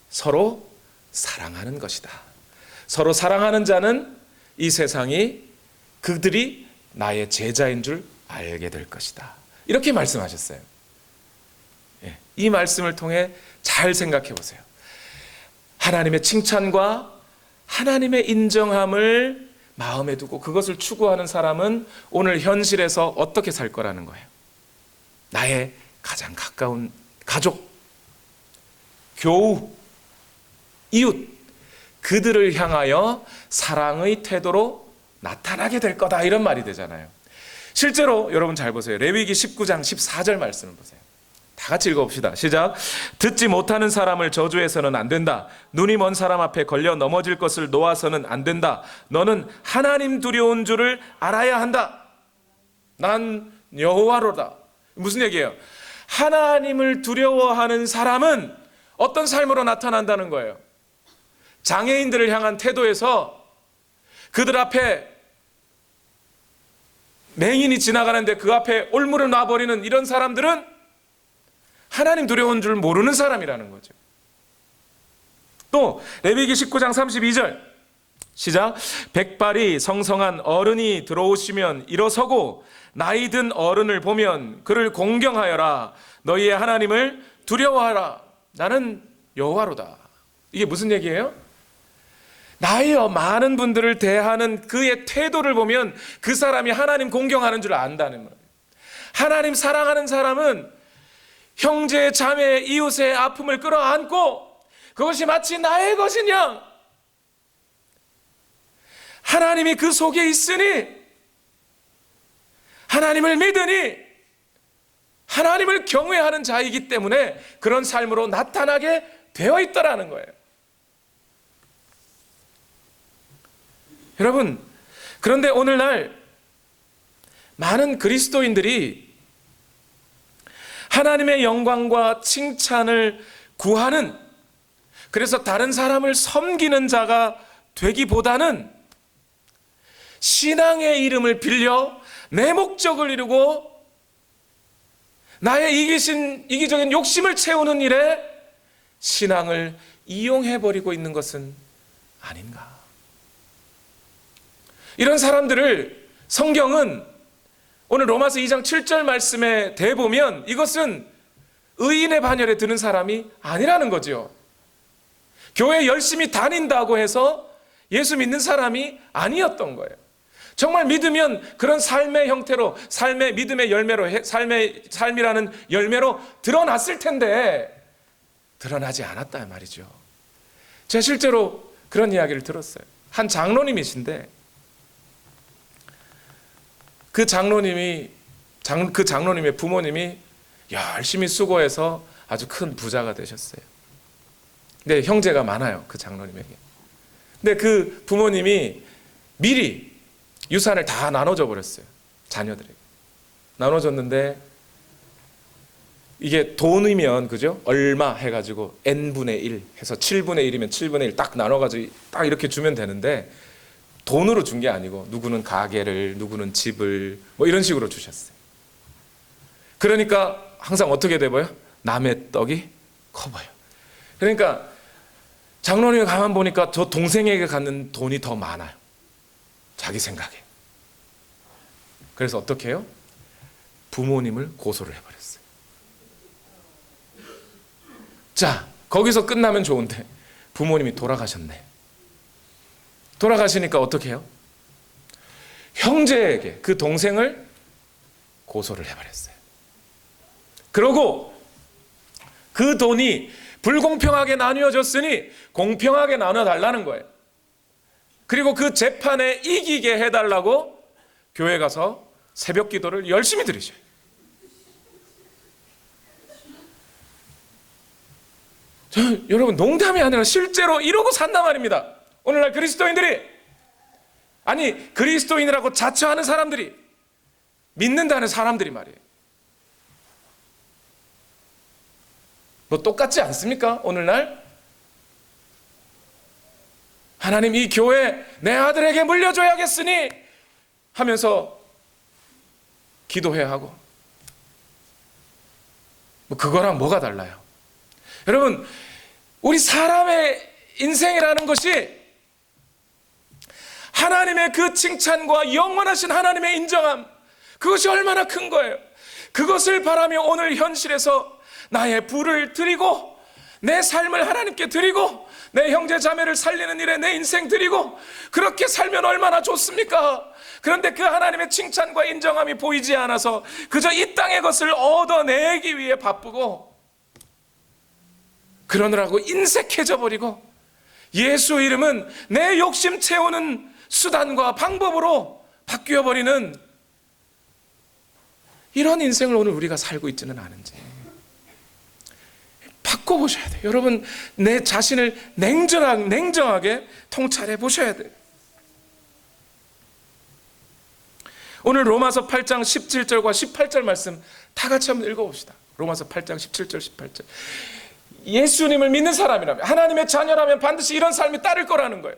서로 사랑하는 것이다. 서로 사랑하는 자는 이 세상이 그들이 나의 제자인 줄 알게 될 것이다. 이렇게 말씀하셨어요. 이 말씀을 통해 잘 생각해 보세요. 하나님의 칭찬과 하나님의 인정함을 마음에 두고 그것을 추구하는 사람은 오늘 현실에서 어떻게 살 거라는 거예요. 나의 가장 가까운 가족, 교우, 이웃, 그들을 향하여 사랑의 태도로 나타나게 될 거다, 이런 말이 되잖아요. 실제로 여러분 잘 보세요. 레위기 19장 14절 말씀을 보세요. 다 같이 읽어봅시다. 시작. 듣지 못하는 사람을 저주해서는 안 된다. 눈이 먼 사람 앞에 걸려 넘어질 것을 놓아서는 안 된다. 너는 하나님 두려운 줄을 알아야 한다. 난 여호와로다. 무슨 얘기예요? 하나님을 두려워하는 사람은 어떤 삶으로 나타난다는 거예요? 장애인들을 향한 태도에서 그들 앞에 맹인이 지나가는데 그 앞에 올무를 놔버리는 이런 사람들은 하나님 두려운 줄 모르는 사람이라는 거죠. 또 레위기 19장 32절 시작. 백발이 성성한 어른이 들어오시면 일어서고 나이 든 어른을 보면 그를 공경하여라. 너희의 하나님을 두려워하라. 나는 여호와로다. 이게 무슨 얘기예요? 나이 많은 분들을 대하는 그의 태도를 보면 그 사람이 하나님 공경하는 줄 안다는 거예요. 하나님 사랑하는 사람은 형제, 자매, 이웃의 아픔을 끌어안고 그것이 마치 나의 것인 양 하나님이 그 속에 있으니, 하나님을 믿으니, 하나님을 경외하는 자이기 때문에 그런 삶으로 나타나게 되어 있다라는 거예요. 여러분, 그런데 오늘날 많은 그리스도인들이 하나님의 영광과 칭찬을 구하는 그래서 다른 사람을 섬기는 자가 되기보다는 신앙의 이름을 빌려 내 목적을 이루고 나의 이기적인 욕심을 채우는 일에 신앙을 이용해버리고 있는 것은 아닌가. 이런 사람들을 성경은 오늘 로마서 2장 7절 말씀에 대보면 이것은 의인의 반열에 드는 사람이 아니라는 거죠. 교회 열심히 다닌다고 해서 예수 믿는 사람이 아니었던 거예요. 정말 믿으면 그런 삶의 형태로, 삶의 믿음의 열매로, 삶이라는 열매로 드러났을 텐데 드러나지 않았다 말이죠. 제가 실제로 그런 이야기를 들었어요. 한 장로님이신데 그 장로님의 부모님이 열심히 수고해서 아주 큰 부자가 되셨어요. 근데 형제가 많아요, 그 장로님에게. 근데 그 부모님이 미리 유산을 다 나눠줘 버렸어요, 자녀들에게. 나눠줬는데 이게 돈이면 그죠? 얼마 해가지고 n분의 1 해서 7분의 1이면 7분의 1 딱 나눠가지고 딱 이렇게 주면 되는데 돈으로 준 게 아니고 누구는 가게를, 누구는 집을 뭐 이런 식으로 주셨어요. 그러니까 항상 어떻게 돼 보여? 남의 떡이 커 보여. 그러니까 장로님이 가만 보니까 저 동생에게 갖는 돈이 더 많아요, 자기 생각에. 그래서 어떻게 해요? 부모님을 고소를 해버렸어요. 자, 거기서 끝나면 좋은데 부모님이 돌아가셨네. 돌아가시니까 어떻게 해요? 형제에게, 그 동생을 고소를 해버렸어요. 그러고 그 돈이 불공평하게 나뉘어졌으니 공평하게 나눠달라는 거예요. 그리고 그 재판에 이기게 해달라고 교회 가서 새벽 기도를 열심히 드리셔요. 여러분, 농담이 아니라 실제로 이러고 산단 말입니다. 오늘날 그리스도인들이, 아니 그리스도인이라고 자처하는 사람들이, 믿는다는 사람들이 말이에요. 뭐 똑같지 않습니까? 오늘날 하나님 이 교회 내 아들에게 물려줘야겠으니 하면서 기도해야 하고, 뭐 그거랑 뭐가 달라요? 여러분, 우리 사람의 인생이라는 것이 하나님의 그 칭찬과 영원하신 하나님의 인정함, 그것이 얼마나 큰 거예요. 그것을 바라며 오늘 현실에서 나의 부를 드리고 내 삶을 하나님께 드리고 내 형제 자매를 살리는 일에 내 인생 드리고 그렇게 살면 얼마나 좋습니까? 그런데 그 하나님의 칭찬과 인정함이 보이지 않아서 그저 이 땅의 것을 얻어내기 위해 바쁘고 그러느라고 인색해져 버리고 예수 이름은 내 욕심 채우는 수단과 방법으로 바뀌어 버리는 이런 인생을 오늘 우리가 살고 있지는 않은지 바꿔보셔야 돼요. 여러분, 내 자신을 냉정하게 통찰해 보셔야 돼요. 오늘 로마서 8장 17절과 18절 말씀 다 같이 한번 읽어봅시다. 로마서 8장 17절 18절. 예수님을 믿는 사람이라면, 하나님의 자녀라면 반드시 이런 삶이 따를 거라는 거예요.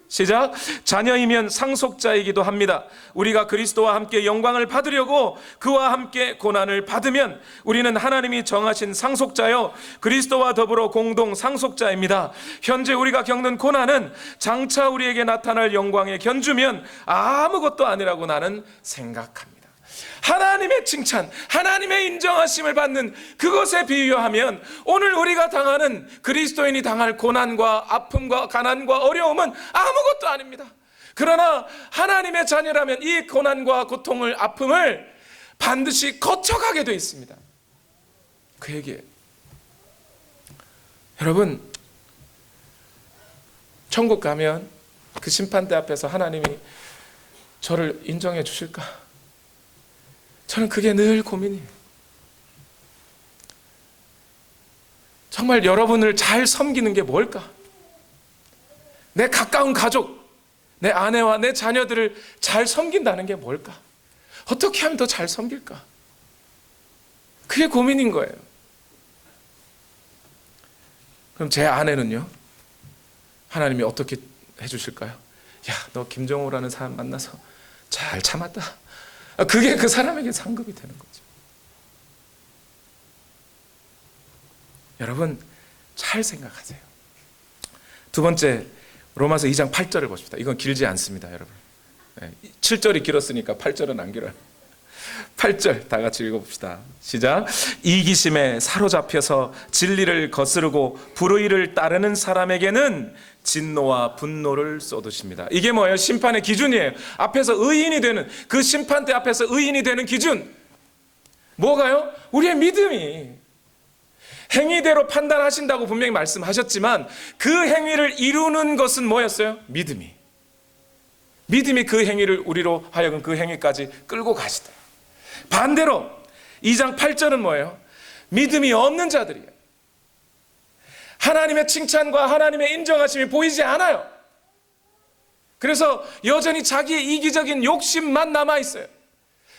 시작. 자녀이면 상속자이기도 합니다. 우리가 그리스도와 함께 영광을 받으려고 그와 함께 고난을 받으면 우리는 하나님이 정하신 상속자요 그리스도와 더불어 공동 상속자입니다. 현재 우리가 겪는 고난은 장차 우리에게 나타날 영광의 견주면 아무것도 아니라고 나는 생각합니다. 하나님의 칭찬, 하나님의 인정하심을 받는 그것에 비유하면 오늘 우리가 당하는, 그리스도인이 당할 고난과 아픔과 가난과 어려움은 아무것도 아닙니다. 그러나 하나님의 자녀라면 이 고난과 고통을, 아픔을 반드시 거쳐가게 되어 있습니다. 그 얘기예요. 여러분, 천국 가면 그 심판대 앞에서 하나님이 저를 인정해 주실까? 저는 그게 늘 고민이에요. 정말 여러분을 잘 섬기는 게 뭘까? 내 가까운 가족, 내 아내와 내 자녀들을 잘 섬긴다는 게 뭘까? 어떻게 하면 더 잘 섬길까? 그게 고민인 거예요. 그럼 제 아내는요? 하나님이 어떻게 해주실까요? 야, 너 김정호라는 사람 만나서 잘 참았다. 그게 그 사람에게 상급이 되는 거죠. 여러분, 잘 생각하세요. 두 번째, 로마서 2장 8절을 보십시다. 이건 길지 않습니다, 여러분. 7절이 길었으니까 8절은 안 길어요. 8절 다 같이 읽어봅시다. 시작. 이기심에 사로잡혀서 진리를 거스르고 불의를 따르는 사람에게는 진노와 분노를 쏟으십니다. 이게 뭐예요? 심판의 기준이에요. 앞에서 의인이 되는, 그 심판대 앞에서 의인이 되는 기준. 뭐가요? 우리의 믿음이. 행위대로 판단하신다고 분명히 말씀하셨지만 그 행위를 이루는 것은 뭐였어요? 믿음이. 믿음이 그 행위를 우리로 하여금 그 행위까지 끌고 가시다. 반대로 2장 8절은 뭐예요? 믿음이 없는 자들이에요. 하나님의 칭찬과 하나님의 인정하심이 보이지 않아요. 그래서 여전히 자기의 이기적인 욕심만 남아있어요.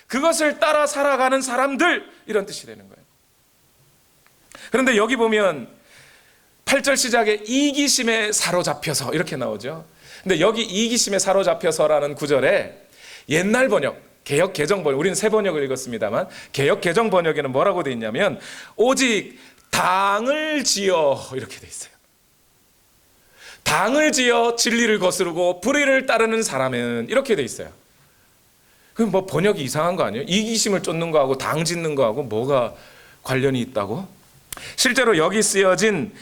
그것을 따라 살아가는 사람들, 이런 뜻이 되는 거예요. 그런데 여기 보면 8절 시작에 이기심에 사로잡혀서 이렇게 나오죠. 근데 여기 이기심에 사로잡혀서라는 구절에 옛날 번역, 개역 개정 번역, 우리는 새 번역을 읽었습니다만 개역 개정 번역에는 뭐라고 돼 있냐면 오직 당을 지어 이렇게 돼 있어요. 당을 지어 진리를 거스르고 불의를 따르는 사람은 이렇게 돼 있어요. 그럼 뭐 번역이 이상한 거 아니에요? 이기심을 쫓는 거하고 당 짓는 거하고 뭐가 관련이 있다고? 실제로 여기 쓰여진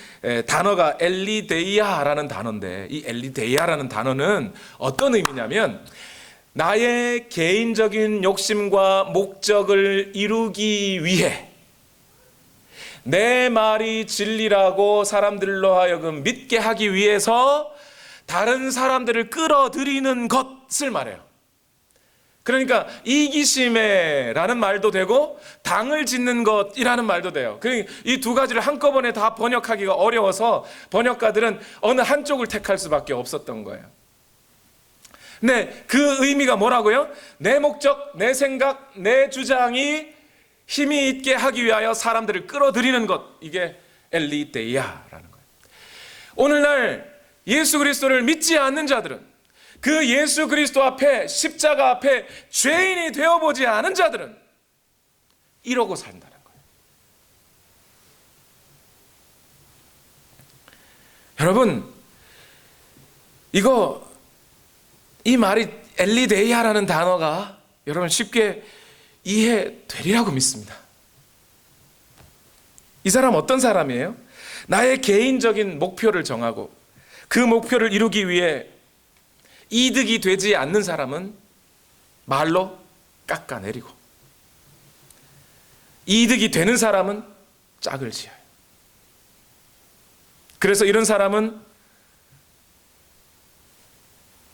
단어가 엘리데이아라는 단어인데 이 엘리데이아라는 단어는 어떤 의미냐면 나의 개인적인 욕심과 목적을 이루기 위해 내 말이 진리라고 사람들로 하여금 믿게 하기 위해서 다른 사람들을 끌어들이는 것을 말해요. 그러니까 이기심에라는 말도 되고 당을 짓는 것이라는 말도 돼요. 이 두 가지를 한꺼번에 다 번역하기가 어려워서 번역가들은 어느 한쪽을 택할 수밖에 없었던 거예요. 근데 그 의미가 뭐라고요? 내 목적, 내 생각, 내 주장이 힘이 있게 하기 위하여 사람들을 끌어들이는 것, 이게 엘리데이아라는 거예요. 오늘날 예수 그리스도를 믿지 않는 자들은, 그 예수 그리스도 앞에 십자가 앞에 죄인이 되어보지 않은 자들은 이러고 산다는 거예요. 여러분, 이 말이 엘리데이아라는 단어가 여러분 쉽게 이해되리라고 믿습니다. 이 사람 어떤 사람이에요? 나의 개인적인 목표를 정하고 그 목표를 이루기 위해 이득이 되지 않는 사람은 말로 깎아내리고 이득이 되는 사람은 짝을 지어요. 그래서 이런 사람은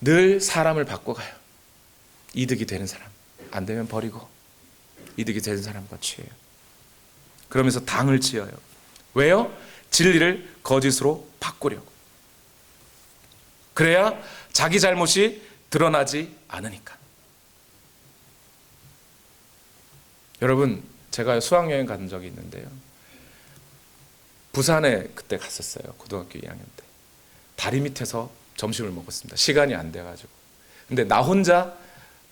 늘 사람을 바꿔가요. 이득이 되는 사람, 안 되면 버리고 이득이 되는 사람과 취해요. 그러면서 당을 지어요. 왜요? 진리를 거짓으로 바꾸려고. 그래야 자기 잘못이 드러나지 않으니까. 여러분, 제가 수학여행 간 적이 있는데요. 부산에 그때 갔었어요. 고등학교 2학년 때. 다리 밑에서 점심을 먹었습니다. 시간이 안 돼가지고. 근데 나 혼자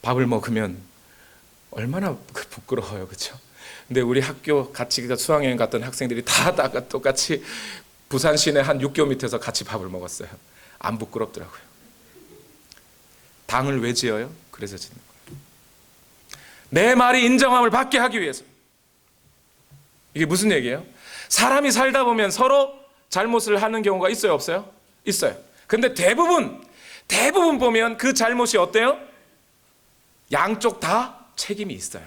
밥을 먹으면 얼마나 부끄러워요, 그렇죠? 근데 우리 학교 같이 수학여행 갔던 학생들이 다 똑같이 부산 시내 한 6km 밑에서 같이 밥을 먹었어요. 안 부끄럽더라고요. 당을 왜 지어요? 그래서 짓는 거예요. 내 말이 인정함을 받게 하기 위해서. 이게 무슨 얘기예요? 사람이 살다 보면 서로 잘못을 하는 경우가 있어요, 없어요? 있어요. 근데 대부분 보면 그 잘못이 어때요? 양쪽 다 책임이 있어요.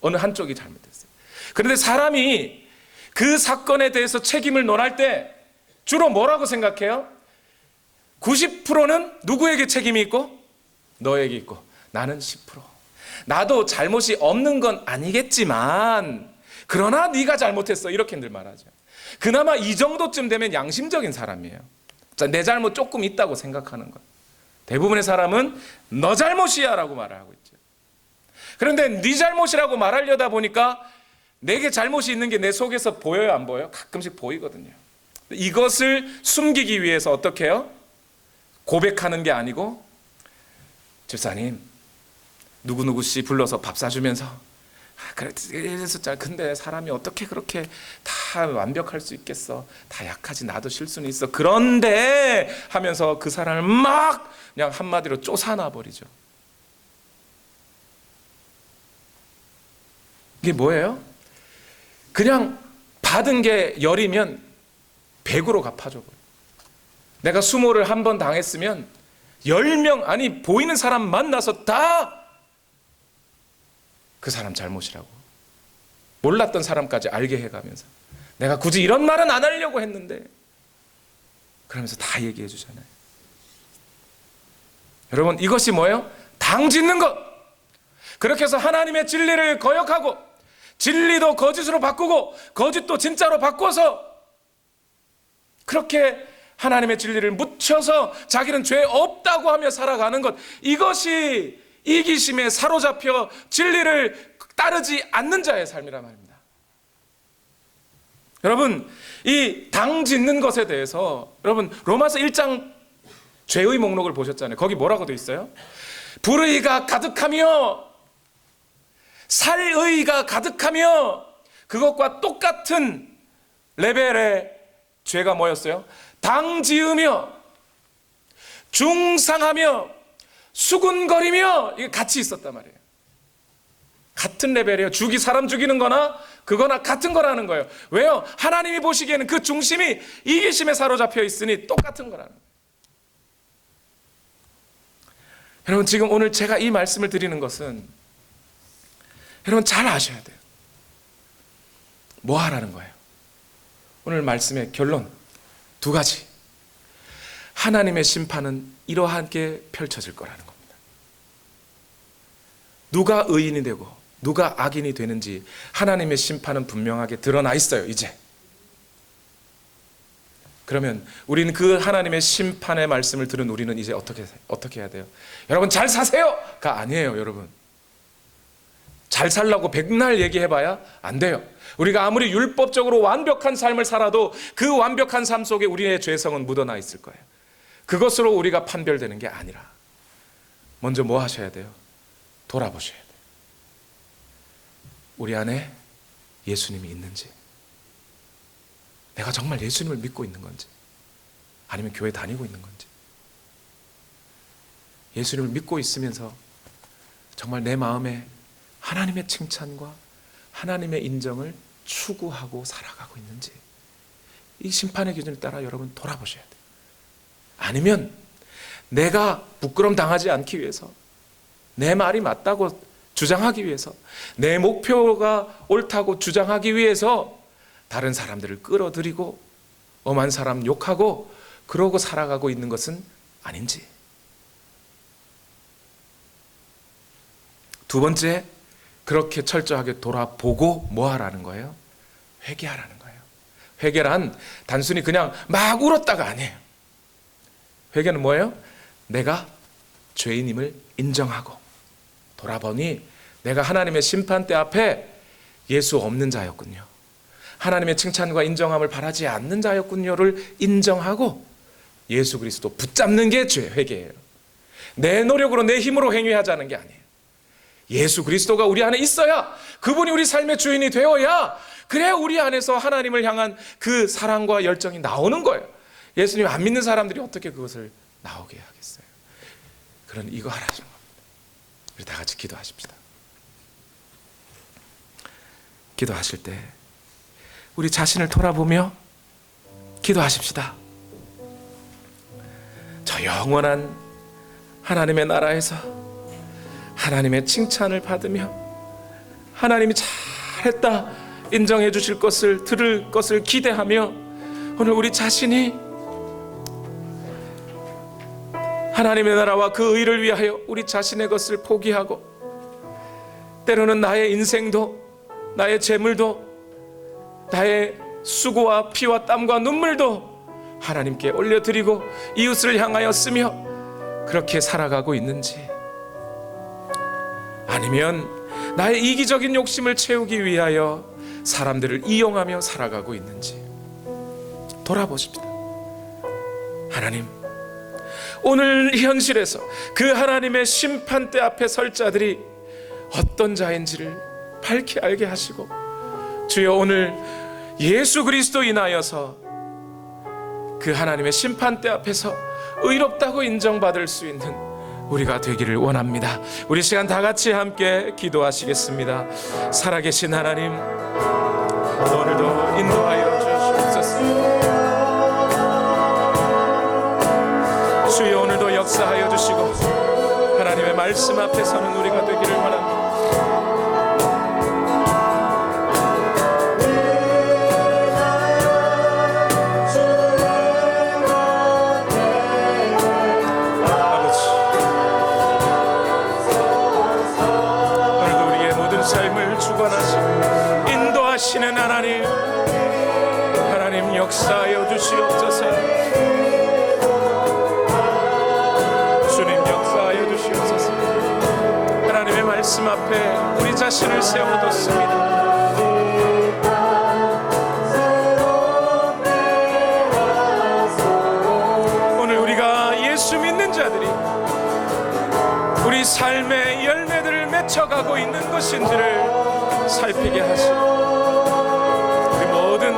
어느 한쪽이 잘못했어요. 그런데 사람이 그 사건에 대해서 책임을 논할 때 주로 뭐라고 생각해요? 90%는 누구에게 책임이 있고? 너에게 있고, 나는 10%. 나도 잘못이 없는 건 아니겠지만 그러나 네가 잘못했어, 이렇게들 말하죠. 그나마 이 정도쯤 되면 양심적인 사람이에요. 내 잘못 조금 있다고 생각하는 것. 대부분의 사람은 너 잘못이야 라고 말을 하고 있죠. 그런데 네 잘못이라고 말하려다 보니까 내게 잘못이 있는 게 내 속에서 보여요, 안 보여요? 가끔씩 보이거든요. 이것을 숨기기 위해서 어떻게 해요? 고백하는 게 아니고, 집사님 누구누구 씨 불러서 밥 사주면서 그래서 근데 사람이 어떻게 그렇게 다 완벽할 수 있겠어, 다 약하지, 나도 실수는 있어, 그런데 하면서 그 사람을 막 그냥 한마디로 쫓아놔 버리죠. 이게 뭐예요? 그냥 받은 게 10이면 100으로 갚아줘 버려. 내가 수모를 한 번 당했으면 10명, 아니 보이는 사람 만나서 다 그 사람 잘못이라고, 몰랐던 사람까지 알게 해가면서 내가 굳이 이런 말은 안 하려고 했는데, 그러면서 다 얘기해 주잖아요. 여러분, 이것이 뭐예요? 당 짓는 것. 그렇게 해서 하나님의 진리를 거역하고, 진리도 거짓으로 바꾸고 거짓도 진짜로 바꿔서 그렇게 하나님의 진리를 묻혀서 자기는 죄 없다고 하며 살아가는 것, 이것이 이기심에 사로잡혀 진리를 따르지 않는 자의 삶이란 말입니다. 여러분, 이 당 짓는 것에 대해서, 여러분 로마서 1장 죄의 목록을 보셨잖아요. 거기 뭐라고 되어 있어요? 불의가 가득하며 살의가 가득하며, 그것과 똑같은 레벨의 죄가 뭐였어요? 당 지으며 중상하며 수군거리며, 이게 같이 있었단 말이에요. 같은 레벨이에요. 사람 죽이는 거나 그거나 같은 거라는 거예요. 왜요? 하나님이 보시기에는 그 중심이 이기심에 사로잡혀 있으니 똑같은 거라는 거예요. 여러분, 지금 오늘 제가 이 말씀을 드리는 것은 여러분 잘 아셔야 돼요. 뭐 하라는 거예요? 오늘 말씀의 결론 2가지. 하나님의 심판은 이러하게 펼쳐질 거라는 겁니다. 누가 의인이 되고 누가 악인이 되는지 하나님의 심판은 분명하게 드러나 있어요, 이제. 그러면 우리는 그 하나님의 심판의 말씀을 들은 우리는 이제 어떻게 해야 돼요? 여러분 잘 사세요가 아니에요. 여러분, 잘 살라고 백날 얘기해봐야 안 돼요. 우리가 아무리 율법적으로 완벽한 삶을 살아도 그 완벽한 삶 속에 우리의 죄성은 묻어나 있을 거예요. 그것으로 우리가 판별되는 게 아니라 먼저 뭐 하셔야 돼요? 돌아보셔야 돼요. 우리 안에 예수님이 있는지, 내가 정말 예수님을 믿고 있는 건지, 아니면 교회 다니고 있는 건지. 예수님을 믿고 있으면서 정말 내 마음에 하나님의 칭찬과 하나님의 인정을 추구하고 살아가고 있는지, 이 심판의 기준을 따라 여러분 돌아보셔야 돼요. 아니면 내가 부끄럼 당하지 않기 위해서, 내 말이 맞다고 주장하기 위해서, 내 목표가 옳다고 주장하기 위해서 다른 사람들을 끌어들이고 엄한 사람 욕하고 그러고 살아가고 있는 것은 아닌지. 2번째, 그렇게 철저하게 돌아보고 뭐 하라는 거예요? 회개하라는 거예요. 회개란 단순히 그냥 막 울었다가 아니에요. 회개는 뭐예요? 내가 죄인임을 인정하고 돌아보니 내가 하나님의 심판대 앞에 예수 없는 자였군요, 하나님의 칭찬과 인정함을 바라지 않는 자였군요를 인정하고 예수 그리스도 붙잡는 게 회개예요. 내 노력으로 내 힘으로 행위하자는 게 아니에요. 예수 그리스도가 우리 안에 있어야, 그분이 우리 삶의 주인이 되어야, 그래야 우리 안에서 하나님을 향한 그 사랑과 열정이 나오는 거예요. 예수님 안 믿는 사람들이 어떻게 그것을 나오게 하겠어요? 그런 이거 하라는 겁니다. 우리 다 같이 기도하십시다. 기도하실 때 우리 자신을 돌아보며 기도하십시다. 저 영원한 하나님의 나라에서 하나님의 칭찬을 받으며 하나님이 잘했다 인정해 주실 것을 들을 것을 기대하며, 오늘 우리 자신이 하나님의 나라와 그 의를 위하여 우리 자신의 것을 포기하고, 때로는 나의 인생도 나의 재물도 나의 수고와 피와 땀과 눈물도 하나님께 올려드리고 이웃을 향하여 쓰며 그렇게 살아가고 있는지, 아니면 나의 이기적인 욕심을 채우기 위하여 사람들을 이용하며 살아가고 있는지 돌아보십시다. 하나님, 오늘 현실에서 그 하나님의 심판대 앞에 설 자들이 어떤 자인지를 밝히 알게 하시고, 주여 오늘 예수 그리스도 인하여서 그 하나님의 심판대 앞에서 의롭다고 인정받을 수 있는 우리가 되기를 원합니다. 우리 시간 다 같이 함께 기도하시겠습니다. 살아계신 하나님, 오늘도 인도하여 주시옵소서. 주여 오늘도 역사하여 주시고 하나님의 말씀 앞에 서는 우리가 되기를 원합니다. 아버지, 오늘도 우리의 모든 삶을 주관하시고 인도하시는 하나님, 하나님 역사하여 주시옵소서. 하나님의 말씀 앞에 우리 자신을 세워뒀습니다. 오늘 우리가 예수 믿는 자들이 우리 삶의 열매들을 맺혀가고 있는 것인지를 살피게 하시고, 우리 모든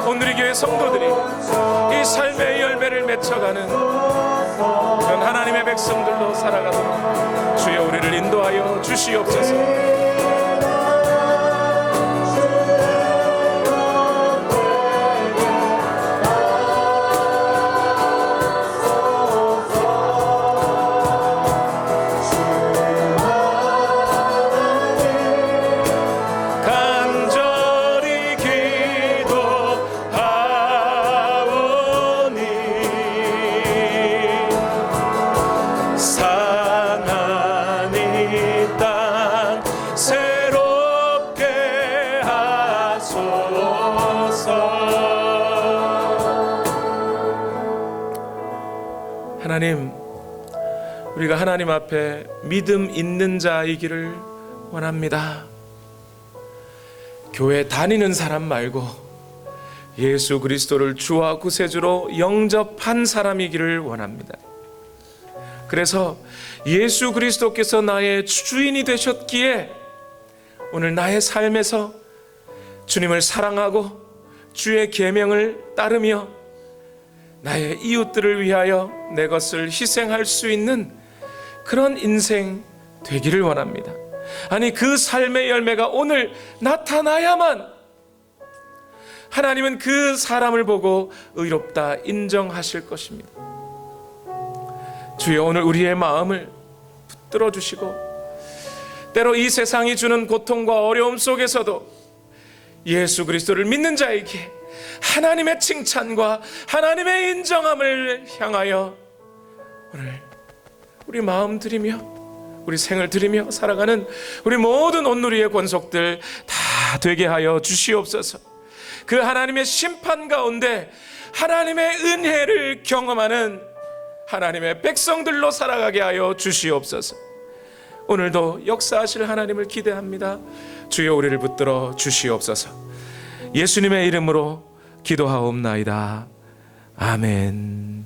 오늘의 교회 성도들이 이 삶의 열매를 맺혀가는 그런 하나님의 백성들로 살아가도록 주여 우리를 인도하여 주시옵소서. 하나님, 우리가 하나님 앞에 믿음 있는 자이기를 원합니다. 교회 다니는 사람 말고 예수 그리스도를 주와 구세주로 영접한 사람이기를 원합니다. 그래서 예수 그리스도께서 나의 주인이 되셨기에 오늘 나의 삶에서 주님을 사랑하고 주의 계명을 따르며 나의 이웃들을 위하여 내 것을 희생할 수 있는 그런 인생 되기를 원합니다. 아니, 그 삶의 열매가 오늘 나타나야만 하나님은 그 사람을 보고 의롭다 인정하실 것입니다. 주여, 오늘 우리의 마음을 붙들어 주시고, 때로 이 세상이 주는 고통과 어려움 속에서도 예수 그리스도를 믿는 자에게 하나님의 칭찬과 하나님의 인정함을 향하여 오늘 우리 마음 드리며 우리 생을 드리며 살아가는 우리 모든 온누리의 권속들 다 되게 하여 주시옵소서. 그 하나님의 심판 가운데 하나님의 은혜를 경험하는 하나님의 백성들로 살아가게 하여 주시옵소서. 오늘도 역사하실 하나님을 기대합니다. 주여, 우리를 붙들어 주시옵소서. 예수님의 이름으로 기도하옵나이다. 아멘.